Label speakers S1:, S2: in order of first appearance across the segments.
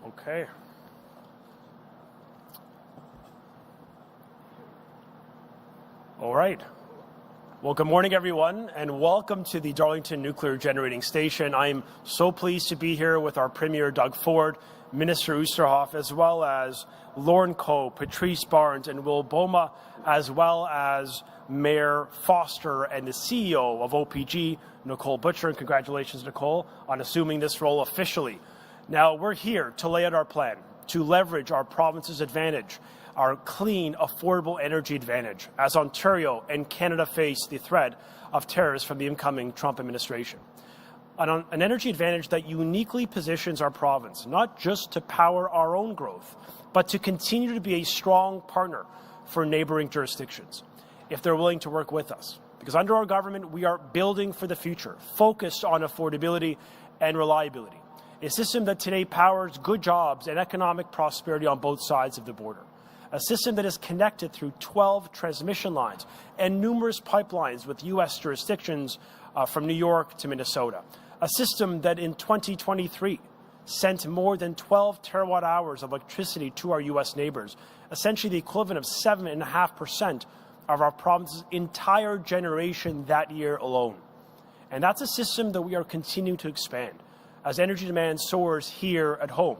S1: Okay. All right. Well, good morning, everyone, and welcome to the Darlington Nuclear Generating Station. I'm so pleased to be here with our Premier, Doug Ford, Minister Oosterhoff, as well as Lauren Coe, Patrice Barnes, and Will Boma, as well as Mayor Foster and the CEO of OPG, Nicole Butcher. And congratulations, Nicole, on assuming this role officially. Now, we're here to lay out our plan, to leverage our province's advantage, our clean, affordable energy advantage, as Ontario and Canada face the threat of tariffs from the incoming Trump administration. An energy advantage that uniquely positions our province, not just to power our own growth, but to continue to be a strong partner for neighboring jurisdictions, if they're willing to work with us. Because under our government, we are building for the future, focused on affordability and reliability. A system that today powers good jobs and economic prosperity on both sides of the border. A system that is connected through 12 transmission lines and numerous pipelines with U.S. jurisdictions from New York to Minnesota. A system that in 2023 sent more than 12 terawatt hours of electricity to our U.S. neighbors, essentially the equivalent of 7.5% of our province's entire generation that year alone. And that's a system that we are continuing to expand as energy demand soars here at home.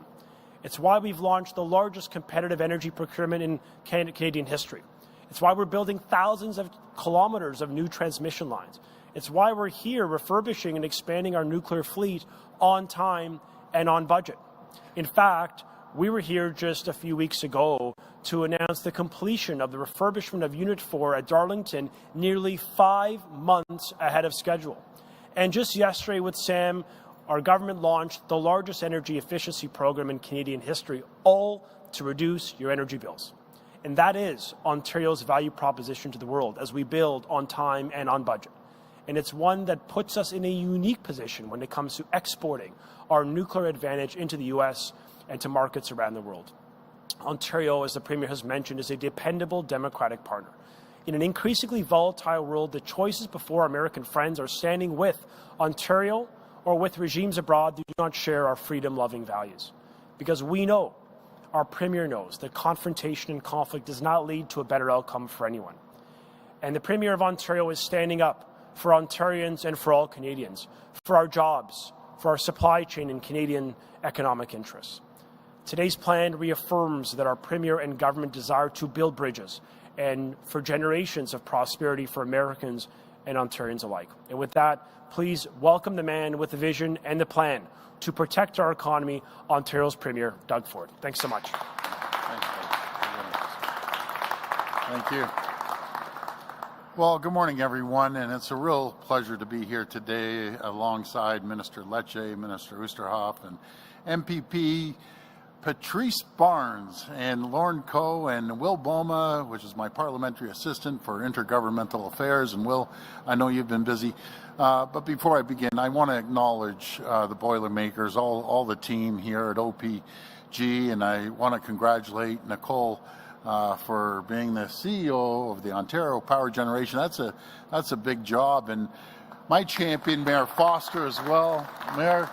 S1: It's why we've launched the largest competitive energy procurement in Canadian history. It's why we're building thousands of kilometers of new transmission lines. It's why we're here refurbishing and expanding our nuclear fleet on time and on budget. In fact, we were here just a few weeks ago to announce the completion of the refurbishment of Unit 4 at Darlington nearly 5 months ahead of schedule. And just yesterday with Sam, our government launched the largest energy efficiency program in Canadian history, all to reduce your energy bills. And that is Ontario's value proposition to the world as we build on time and on budget. And it's one that puts us in a unique position when it comes to exporting our nuclear advantage into the U.S. and to markets around the world. Ontario, as the Premier has mentioned, is a dependable democratic partner. In an increasingly volatile world, the choices before our American friends are standing with Ontario or with regimes abroad that do not share our freedom-loving values. Because we know, our Premier knows, that confrontation and conflict does not lead to a better outcome for anyone. And the Premier of Ontario is standing up for Ontarians and for all Canadians, for our jobs, for our supply chain and Canadian economic interests. Today's plan reaffirms that our Premier and government desire to build bridges and for generations of prosperity for Americans and Ontarians alike. And with that, please welcome the man with the vision and the plan to protect our economy, Ontario's Premier, Doug Ford. Thanks so much.
S2: Thanks, Thank you. Well, good morning, everyone, and it's a real pleasure to be here today alongside Minister Lecce, Minister Oosterhoff, and MPP Patrice Barnes and Lauren Coe and Will Boma, which is my parliamentary assistant for intergovernmental affairs. And Will, I know you've been busy, but before I begin, I want to acknowledge the Boilermakers, all the team here at OPG, and I want to congratulate Nicole for being the CEO of the Ontario Power Generation. That's a big job, and my champion, Mayor Foster, as well. Mayor,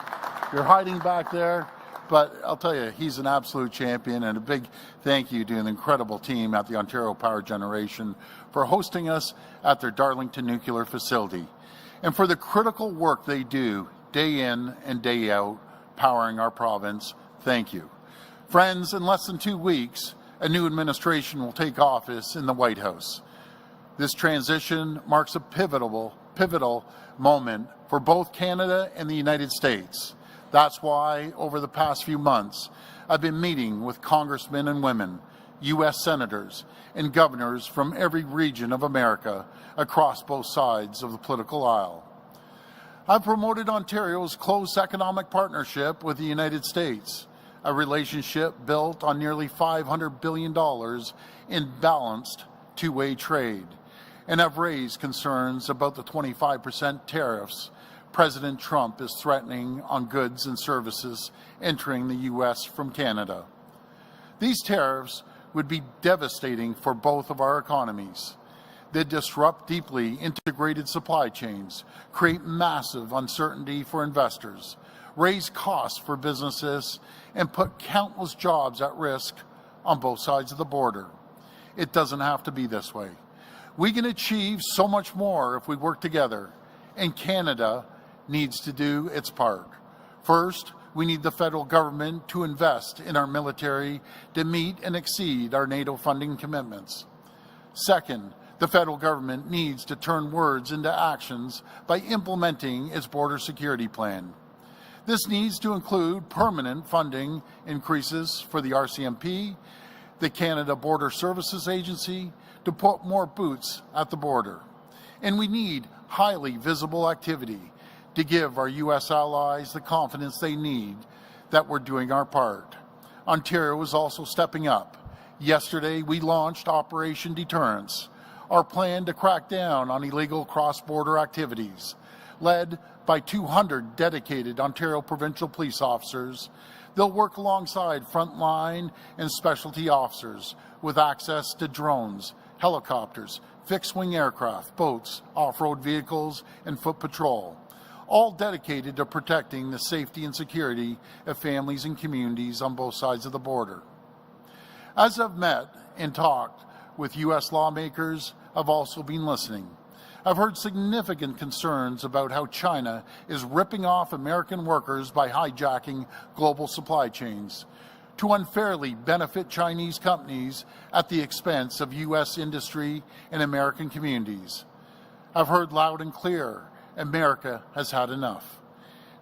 S2: you're hiding back there. But I'll tell you, he's an absolute champion, and a big thank you to an incredible team at the Ontario Power Generation for hosting us at their Darlington nuclear facility, and for the critical work they do day in and day out, powering our province. Thank you. Friends, in less than 2 weeks, a new administration will take office in the White House. This transition marks a pivotal moment for both Canada and the United States. That's why, over the past few months, I've been meeting with congressmen and women, U.S. senators, and governors from every region of America across both sides of the political aisle. I've promoted Ontario's close economic partnership with the United States, a relationship built on nearly $500 billion in balanced two-way trade, and I've raised concerns about the 25% tariffs President Trump is threatening on goods and services entering the U.S. from Canada. These tariffs would be devastating for both of our economies. They disrupt deeply integrated supply chains, create massive uncertainty for investors, raise costs for businesses, and put countless jobs at risk on both sides of the border. It doesn't have to be this way. We can achieve so much more if we work together, and Canada needs to do its part. First, we need the federal government to invest in our military to meet and exceed our NATO funding commitments. Second, the federal government needs to turn words into actions by implementing its border security plan. This needs to include permanent funding increases for the RCMP, the Canada Border Services Agency, to put more boots at the border. And we need highly visible activity to give our U.S. allies the confidence they need that we're doing our part. Ontario is also stepping up. Yesterday, we launched Operation Deterrence, our plan to crack down on illegal cross-border activities, led by 200 dedicated Ontario provincial police officers. They'll work alongside frontline and specialty officers with access to drones, helicopters, fixed-wing aircraft, boats, off-road vehicles, and foot patrol, all dedicated to protecting the safety and security of families and communities on both sides of the border. As I've met and talked with U.S. lawmakers, I've also been listening. I've heard significant concerns about how China is ripping off American workers by hijacking global supply chains to unfairly benefit Chinese companies at the expense of U.S. industry and American communities. I've heard loud and clear, America has had enough.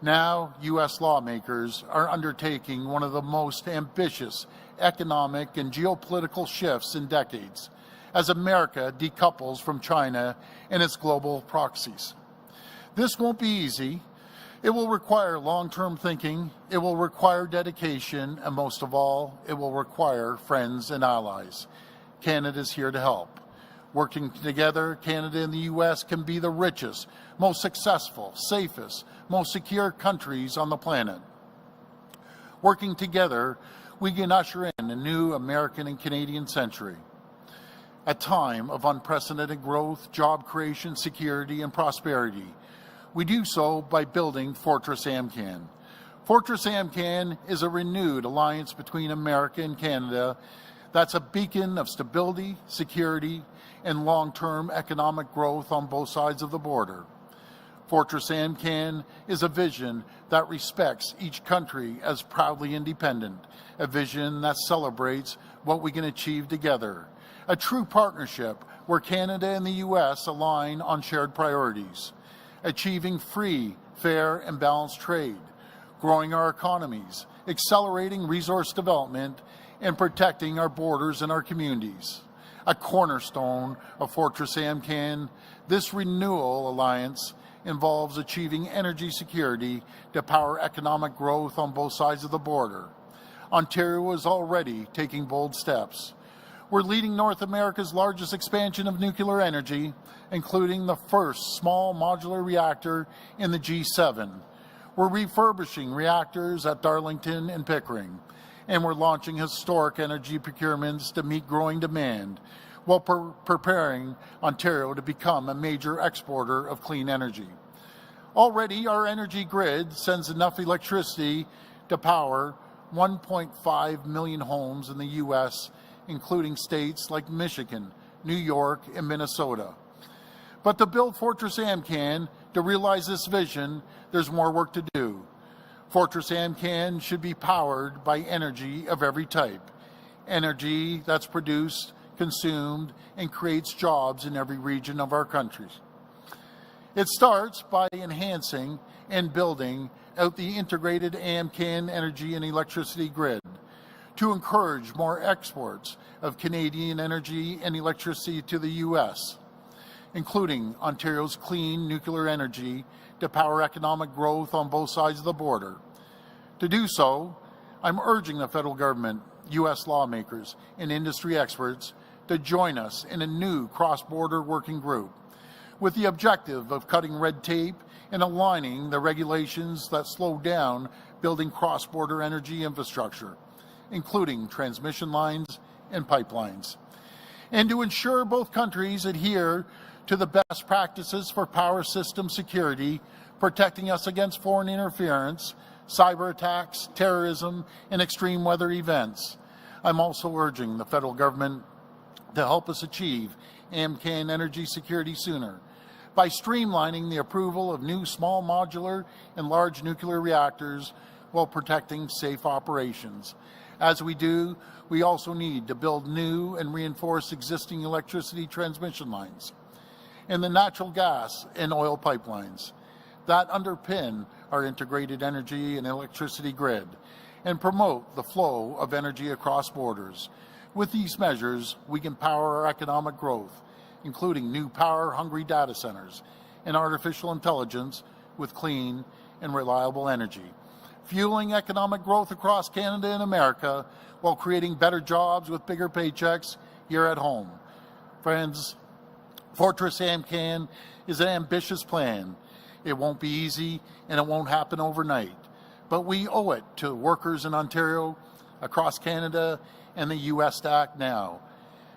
S2: Now, U.S. lawmakers are undertaking one of the most ambitious economic and geopolitical shifts in decades, as America decouples from China and its global proxies. This won't be easy. It will require long-term thinking, it will require dedication, and most of all, it will require friends and allies. Canada's here to help. Working together, Canada and the U.S. can be the richest, most successful, safest, most secure countries on the planet. Working together, we can usher in a new American and Canadian century. A time of unprecedented growth, job creation, security, and prosperity. We do so by building Fortress AMCAN. Fortress AMCAN is a renewed alliance between America and Canada that's a beacon of stability, security, and long-term economic growth on both sides of the border. Fortress AMCAN is a vision that respects each country as proudly independent, a vision that celebrates what we can achieve together, a true partnership where Canada and the U.S. align on shared priorities, achieving free, fair, and balanced trade, growing our economies, accelerating resource development, and protecting our borders and our communities. A cornerstone of Fortress AMCAN, this renewal alliance involves achieving energy security to power economic growth on both sides of the border. Ontario is already taking bold steps. We're leading North America's largest expansion of nuclear energy, including the first small modular reactor in the G7. We're refurbishing reactors at Darlington and Pickering, and we're launching historic energy procurements to meet growing demand while preparing Ontario to become a major exporter of clean energy. Already, our energy grid sends enough electricity to power 1.5 million homes in the U.S., including states like Michigan, New York, and Minnesota. But to build Fortress AMCAN, to realize this vision, there's more work to do. Fortress AMCAN should be powered by energy of every type, energy that's produced, consumed, and creates jobs in every region of our country. It starts by enhancing and building out the integrated AMCAN energy and electricity grid to encourage more exports of Canadian energy and electricity to the U.S., including Ontario's clean nuclear energy to power economic growth on both sides of the border. To do so, I'm urging the federal government, U.S. lawmakers, and industry experts to join us in a new cross-border working group with the objective of cutting red tape and aligning the regulations that slow down building cross-border energy infrastructure, including transmission lines and pipelines, and to ensure both countries adhere to the best practices for power system security, protecting us against foreign interference, cyber attacks, terrorism, and extreme weather events. I'm also urging the federal government to help us achieve AMCAN energy security sooner by streamlining the approval of new small modular and large nuclear reactors while protecting safe operations. As we do, we also need to build new and reinforce existing electricity transmission lines and the natural gas and oil pipelines that underpin our integrated energy and electricity grid and promote the flow of energy across borders. With these measures, we can power our economic growth, including new power-hungry data centers and artificial intelligence with clean and reliable energy, fueling economic growth across Canada and America while creating better jobs with bigger paychecks here at home. Friends, Fortress AMCAN is an ambitious plan. It won't be easy and it won't happen overnight, but we owe it to workers in Ontario, across Canada, and the U.S. to act now.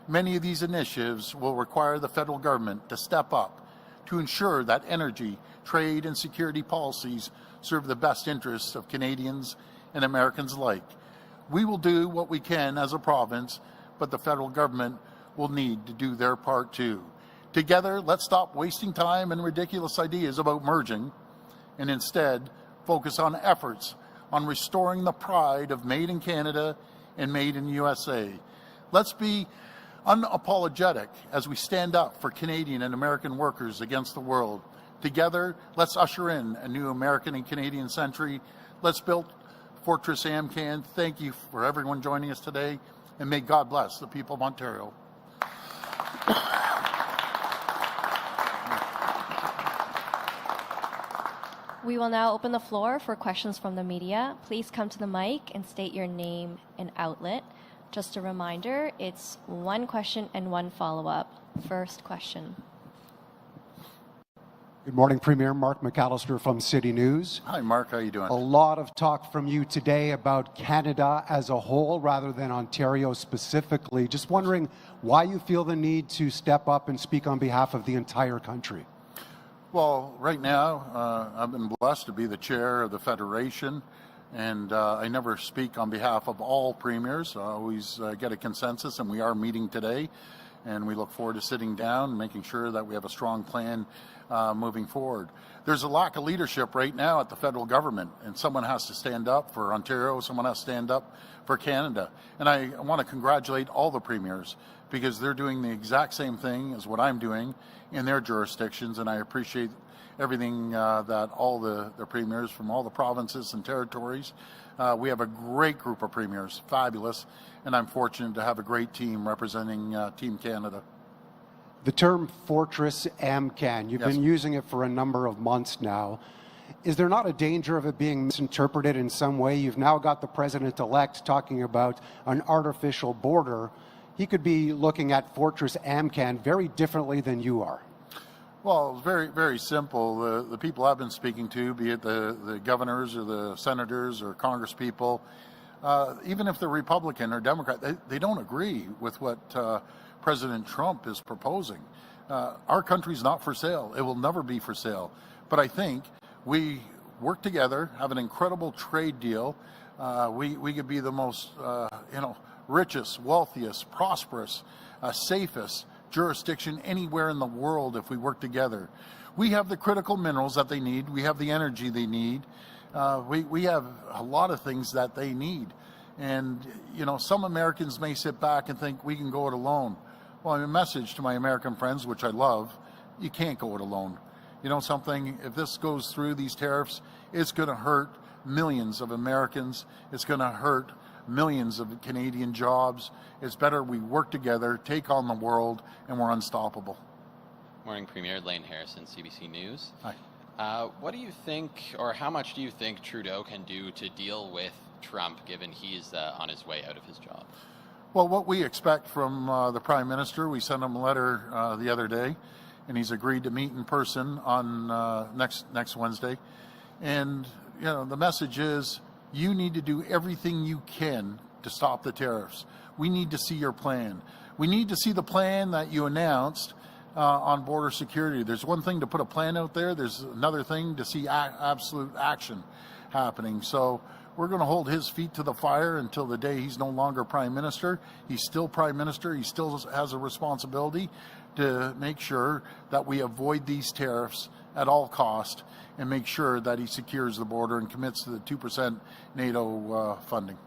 S2: Many of these initiatives will require the federal government to step up to ensure that energy, trade, and security policies serve the best interests of Canadians and Americans alike. We will do what we can as a province, but the federal government will need to do their part too. Together, let's stop wasting time and ridiculous ideas about merging and instead focus on efforts on restoring the pride of Made in Canada and Made in USA. Let's be unapologetic as we stand up for Canadian and American workers against the world. Together, let's usher in a new American and Canadian century. Let's build Fortress AMCAN. Thank you for everyone joining us today, and may God bless the people of Ontario.
S3: We will now open the floor for questions from the media. Please come to the mic and state your name and outlet. Just a reminder, it's one question and one follow-up. First question.
S4: Good morning, Premier. Mark McAllister from City News.
S2: Hi, Mark. How are you doing?
S4: A lot of talk from you today about Canada as a whole rather than Ontario specifically. Just wondering why you feel the need to step up and speak on behalf of the entire country.
S2: Well, right now, I've been blessed to be the chair of the Federation, and I never speak on behalf of all premiers. I always get a consensus, and we are meeting today, and we look forward to sitting down and making sure that we have a strong plan moving forward. There's a lack of leadership right now at the federal government, and someone has to stand up for Ontario, someone has to stand up for Canada. And I want to congratulate all the premiers because they're doing the exact same thing as what I'm doing in their jurisdictions, and I appreciate everything that all the premiers from all the provinces and territories. We have a great group of premiers, fabulous, and I'm fortunate to have a great team representing Team Canada.
S4: The term Fortress AMCAN, you've
S2: Yes.
S4: been using it for a number of months now. Is there not a danger of it being misinterpreted in some way? You've now got the president-elect talking about an artificial border. He could be looking at Fortress AMCAN very differently than you are.
S2: Well, it's very, very simple. The people I've been speaking to, be it the governors or the senators or congresspeople, even if they're Republican or Democrat, they don't agree with what President Trump is proposing. Our country's not for sale. It will never be for sale. But I think we work together, have an incredible trade deal. We could be the most, richest, wealthiest, prosperous, safest jurisdiction anywhere in the world if we work together. We have the critical minerals that they need. We have the energy they need. We have a lot of things that they need. And, some Americans may sit back and think we can go it alone. Well, a message to my American friends, which I love, you can't go it alone. You know something, if this goes through, these tariffs, it's going to hurt millions of Americans. It's going to hurt millions of Canadian jobs. It's better we work together, take on the world, and we're unstoppable.
S5: Morning, Premier. Lane Harrison, CBC News.
S2: Hi.
S5: What do you think, or how much do you think Trudeau can do to deal with Trump, given he's on his way out of his job?
S2: Well, what we expect from the Prime Minister, we sent him a letter the other day, and he's agreed to meet in person on next Wednesday. And, the message is, you need to do everything you can to stop the tariffs. We need to see your plan. We need to see the plan that you announced on border security. There's one thing to put a plan out there. There's another thing to see absolute action. happening. So we're going to hold his feet to the fire until the day he's no longer Prime Minister. He's still Prime Minister. He still has a responsibility to make sure that we avoid these tariffs at all cost and make sure that he secures the border and commits to the 2% NATO funding.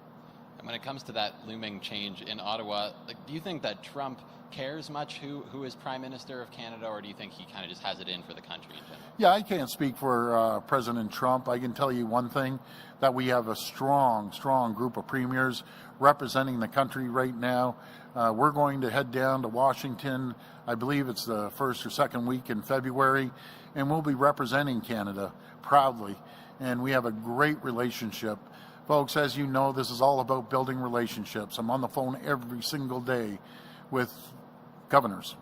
S5: And when it comes to that looming change in Ottawa, do you think that Trump cares much who is Prime Minister of Canada, or do you think he kind of just has it in for the country in general?
S2: Yeah, I can't speak for President Trump. I can tell you one thing, that we have a strong group of premiers representing the country right now. We're going to head down to Washington, I believe it's the first or second week in February, and we'll be representing Canada proudly. And we have a great relationship. Folks, as you know, this is all about building relationships. I'm on the phone every single day with governors,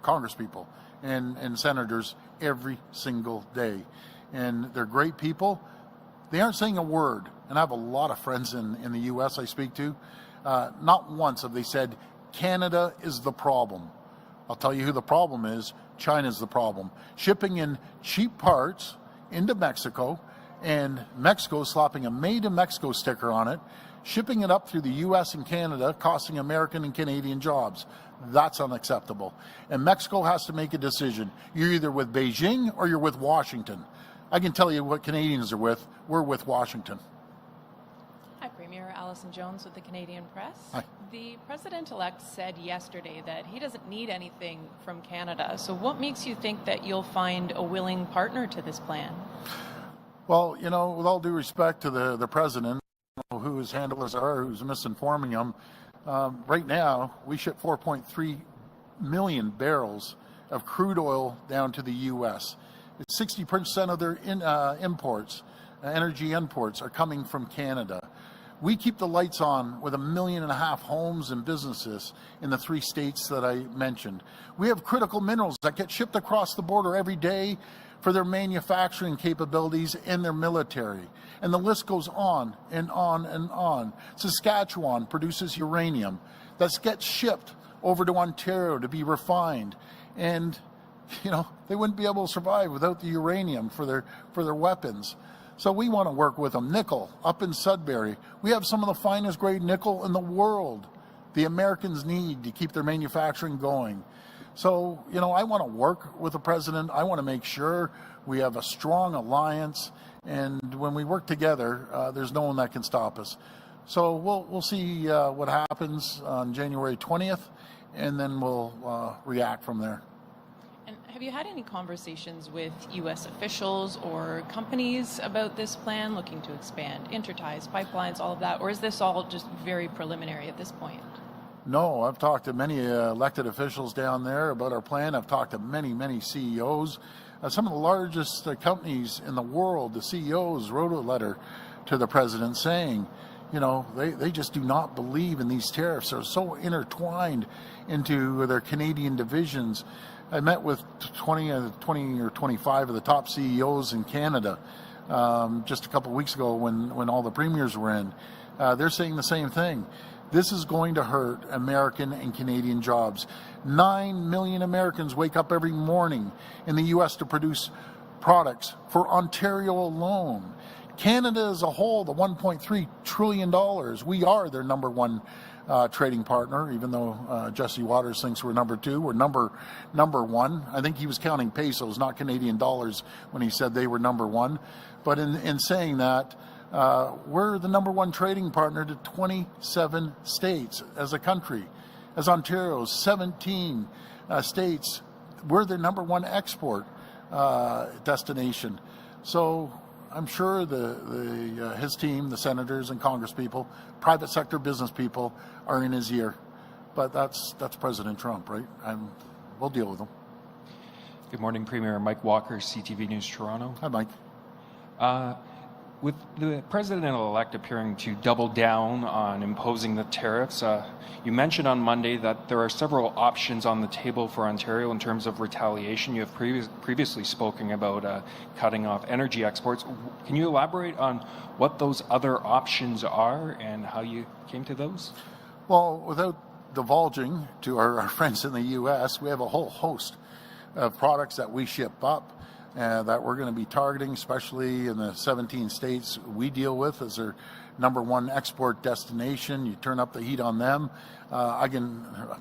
S2: congresspeople, and senators every single day. And they're great people. They aren't saying a word. And I have a lot of friends in the U.S. I speak to. Not once have they said, Canada is the problem. I'll tell you who the problem is. China's the problem. Shipping in cheap parts into Mexico, and Mexico slapping a Made in Mexico sticker on it, shipping it up through the U.S. and Canada, costing American and Canadian jobs. That's unacceptable. And Mexico has to make a decision. You're either with Beijing or you're with Washington. I can tell you what Canadians are with. We're with Washington.
S6: Hi, Premier. Alison Jones with the Canadian Press.
S2: Hi.
S6: The President-elect said yesterday that he doesn't need anything from Canada. So what makes you think that you'll find a willing partner to this plan?
S2: Well, you know, with all due respect to the President, who his handlers are, who's misinforming him, right now we ship 4.3 million barrels of crude oil down to the U.S. It's 60% of their imports, energy imports, are coming from Canada. We keep the lights on with 1.5 million homes and businesses in the 3 states that I mentioned. We have critical minerals that get shipped across the border every day for their manufacturing capabilities and their military. And the list goes on and on and on. Saskatchewan produces uranium that gets shipped over to Ontario to be refined. And, you know, they wouldn't be able to survive without the uranium for their weapons. So we want to work with them. Nickel, up in Sudbury. We have some of the finest grade nickel in the world the Americans need to keep their manufacturing going. So, you know, I want to work with the President. I want to make sure we have a strong alliance. And when we work together, there's no one that can stop us. So we'll see what happens on January 20th, and then we'll react from there.
S6: And have you had any conversations with U.S. officials or companies about this plan, looking to expand interties, pipelines, all of that? Or is this all just very preliminary at this point?
S2: No, I've talked to many elected officials down there about our plan. I've talked to many CEOs. Some of the largest companies in the world, the CEOs, wrote a letter to the President saying, you know, they just do not believe in these tariffs. They're so intertwined into their Canadian divisions. I met with 20 or 25 of the top CEOs in Canada just a couple of weeks ago when all the premiers were in. They're saying the same thing. This is going to hurt American and Canadian jobs. 9 million Americans wake up every morning in the U.S. to produce products for Ontario alone. Canada as a whole, the $1.3 trillion, we are their number one trading partner, even though Jesse Waters thinks we're number 2. We're number 1. I think he was counting pesos, not Canadian dollars, when he said they were number 1. But in saying that, we're the number 1 trading partner to 27 states as a country. As Ontario's 17 states, we're their number 1 export destination. So I'm sure his team, the senators and congresspeople, private sector business people are in his ear. But that's President Trump, right? We'll deal with him.
S7: Good morning, Premier. Mike Walker, CTV News Toronto.
S2: Hi, Mike.
S7: With the President-elect appearing to double down on imposing the tariffs, you mentioned on Monday that there are several options on the table for Ontario in terms of retaliation. You have previously spoken about cutting off energy exports. Can you elaborate on what those other options are and how you came to those?
S2: Well, without divulging to our friends in the U.S., we have a whole host of products that we ship up that we're going to be targeting, especially in the 17 states we deal with as their #1 export destination. You turn up the heat on them,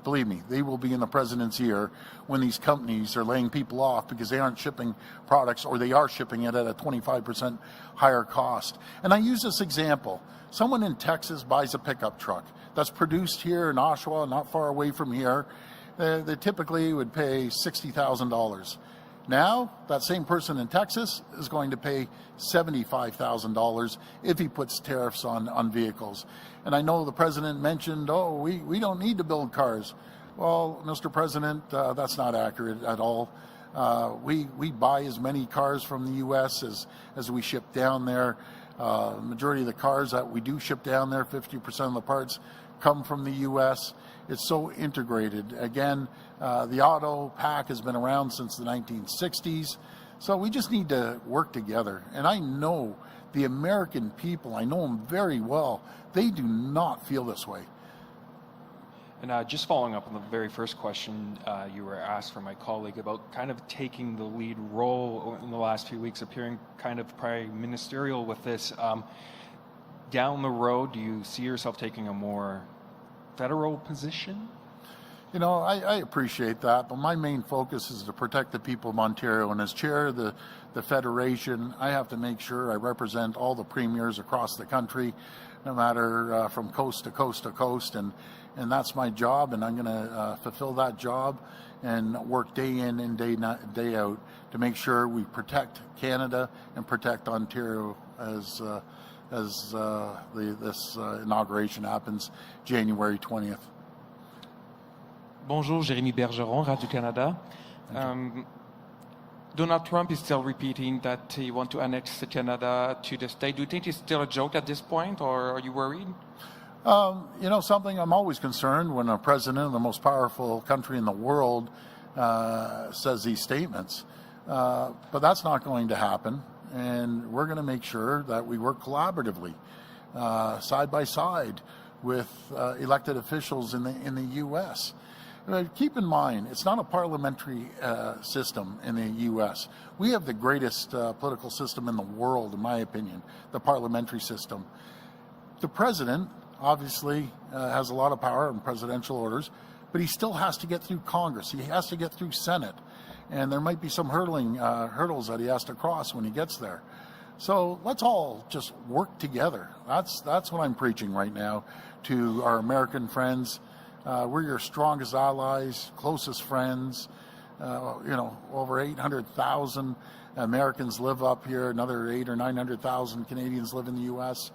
S2: believe me, they will be in the president's ear when these companies are laying people off because they aren't shipping products, or they are shipping it at a 25% higher cost. And I use this example. Someone in Texas buys a pickup truck that's produced here in Oshawa, not far away from here. They typically would pay $60,000. Now, that same person in Texas is going to pay $75,000 if he puts tariffs on vehicles. And I know the president mentioned, we don't need to build cars. Well, Mr. President, that's not accurate at all. We buy as many cars from the U.S. as we ship down there. Majority of the cars that we do ship down there, 50% of the parts come from the U.S. It's so integrated. Again, the auto pack has been around since the 1960s. So we just need to work together. And I know the American people, I know them very well. They do not feel this way.
S7: And just following up on the very first question you were asked from my colleague about kind of taking the lead role in the last few weeks, appearing kind of prime ministerial with this. Down the road, do you see yourself taking a more federal position?
S2: You know, I appreciate that, but my main focus is to protect the people of Ontario. And as chair of the Federation, I have to make sure I represent all the premiers across the country, no matter from coast to coast to coast. And that's my job, and I'm going to fulfill that job and work day in and day out to make sure we protect Canada and protect Ontario as this inauguration happens January 20th.
S8: Bonjour, Jérémy Bergeron, Radio-Canada. Donald Trump is still repeating that he wants to annex Canada to the state. Do you think it's still a joke at this point, or are you worried?
S2: You know, something, I'm always concerned when a president of the most powerful country in the world says these statements. But that's not going to happen. And we're going to make sure that we work collaboratively, side by side, with elected officials in the U.S. Keep in mind, it's not a parliamentary system in the U.S. We have the greatest political system in the world, in my opinion, the parliamentary system. The president obviously has a lot of power and presidential orders, but he still has to get through Congress. He has to get through Senate. And there might be some hurdles that he has to cross when he gets there. So let's all just work together. That's what I'm preaching right now to our American friends. We're your strongest allies, closest friends. Over 800,000 Americans live up here. Another 800,000 or 900,000 Canadians live in the U.S.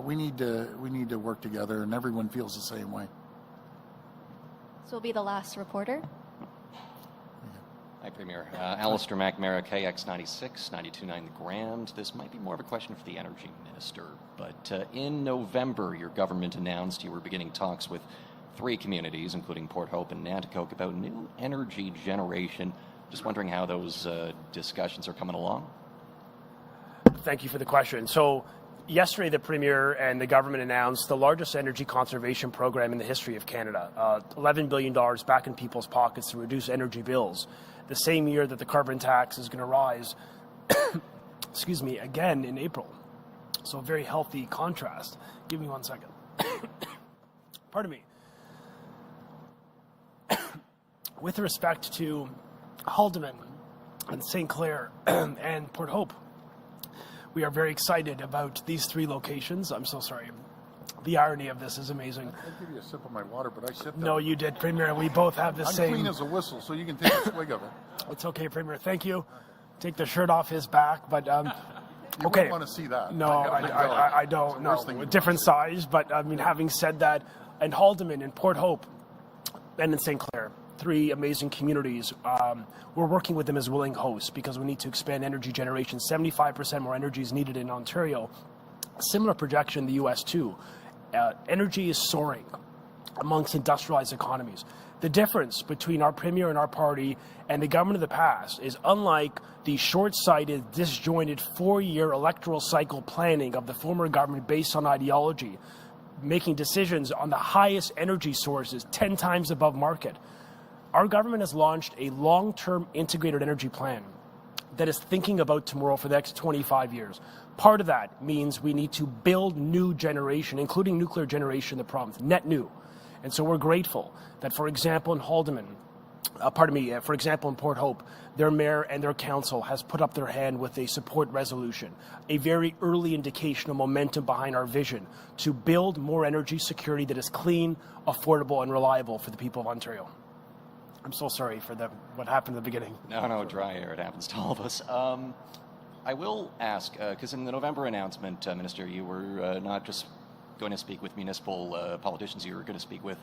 S2: We need to work together, and everyone feels the same way.
S3: This will be the last reporter.
S9: Hi, Premier. Alistair McNamara, KX96, 92.9 The Grand. This might be more of a question for the Energy Minister, but in November, your government announced you were beginning talks with 3 communities, including Port Hope and Nanticoke, about new energy generation. Just wondering how those discussions are coming along.
S1: Thank you for the question. So yesterday, the Premier and the government announced the largest energy conservation program in the history of Canada, $11 billion back in people's pockets to reduce energy bills. The same year that the carbon tax is going to rise, again in April. So a very healthy contrast. Give me 1 second. Pardon me. With respect to Haldimand and St. Clair and Port Hope, we are very excited about these 3 locations. I'm so sorry. The irony of this is amazing.
S2: I'll give you a sip of my water, but I sipped
S1: No, you did, Premier. We both have the same.
S2: I'm clean as a whistle, so you can take a swig of it.
S1: It's okay, Premier. Thank you. Take the shirt off his back, but
S2: You
S1: okay.
S2: wouldn't want to see that.
S1: No, I don't. No, a different size. But I mean, having said that, and Haldimand and Port Hope, and in St. Clair, 3 amazing communities. We're working with them as willing hosts because we need to expand energy generation. 75% more energy is needed in Ontario. Similar projection in the U.S. too. Energy is soaring amongst industrialized economies. The difference between our Premier and our party and the government of the past is, unlike the short-sighted, disjointed 4-year electoral cycle planning of the former government based on ideology, making decisions on the highest energy sources 10 times above market, our government has launched a long-term integrated energy plan that is thinking about tomorrow for the next 25 years. Part of that means we need to build new generation, including nuclear generation in the province, net new. And so we're grateful that, for example, in Haldeman, for example, in Port Hope, their mayor and their council has put up their hand with a support resolution, a very early indication of momentum behind our vision to build more energy security that is clean, affordable, and reliable for the people of Ontario. I'm so sorry for what happened at the beginning.
S9: No, dry air. It happens to all of us. I will ask, because in the November announcement, Minister, you were not just going to speak with municipal politicians, you were going to speak with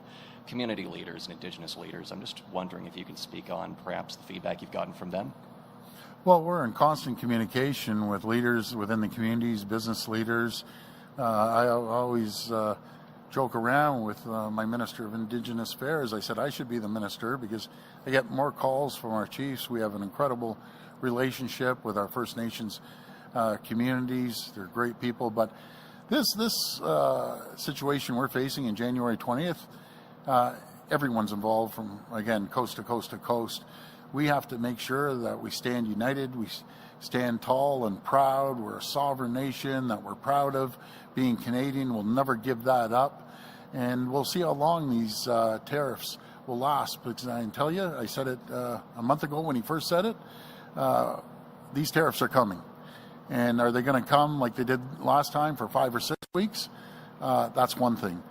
S9: community leaders and Indigenous leaders. I'm just wondering if you can speak on perhaps the feedback you've gotten from them.
S2: Well, we're in constant communication with leaders within the communities, business leaders. I always joke around with my Minister of Indigenous Affairs. I said I should be the minister because I get more calls from our chiefs. We have an incredible relationship with our First Nations communities. They're great people. But this situation we're facing in January 20th, everyone's involved from, again, coast to coast to coast. We have to make sure that we stand united, we stand tall and proud. We're a sovereign nation that we're proud of. Being Canadian, we'll never give that up. And we'll see how long these tariffs will last. Because I can tell you, I said it a month ago when he first said it, these tariffs are coming. And are they going to come like they did last time for 5 or 6 weeks? That's one thing.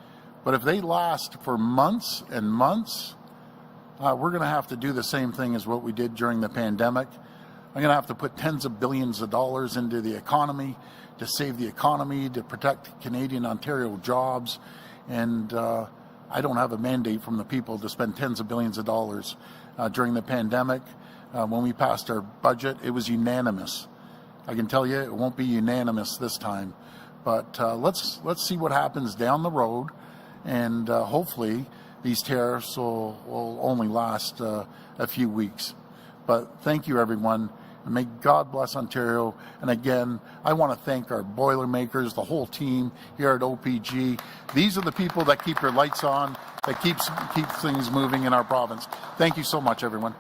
S2: But if they last for months and months, we're going to have to do the same thing as what we did during the pandemic. I'm going to have to put tens of billions of dollars into the economy to save the economy, to protect Canadian Ontario jobs. And I don't have a mandate from the people to spend tens of billions of dollars. During the pandemic, when we passed our budget, it was unanimous. I can tell you it won't be unanimous this time. But let's see what happens down the road. And hopefully these tariffs will only last a few weeks. But thank you, everyone. And may God bless Ontario. And again, I want to thank our Boilermakers, the whole team here at OPG. These are the people that keep your lights on, that keeps things moving in our province. Thank you so much, everyone.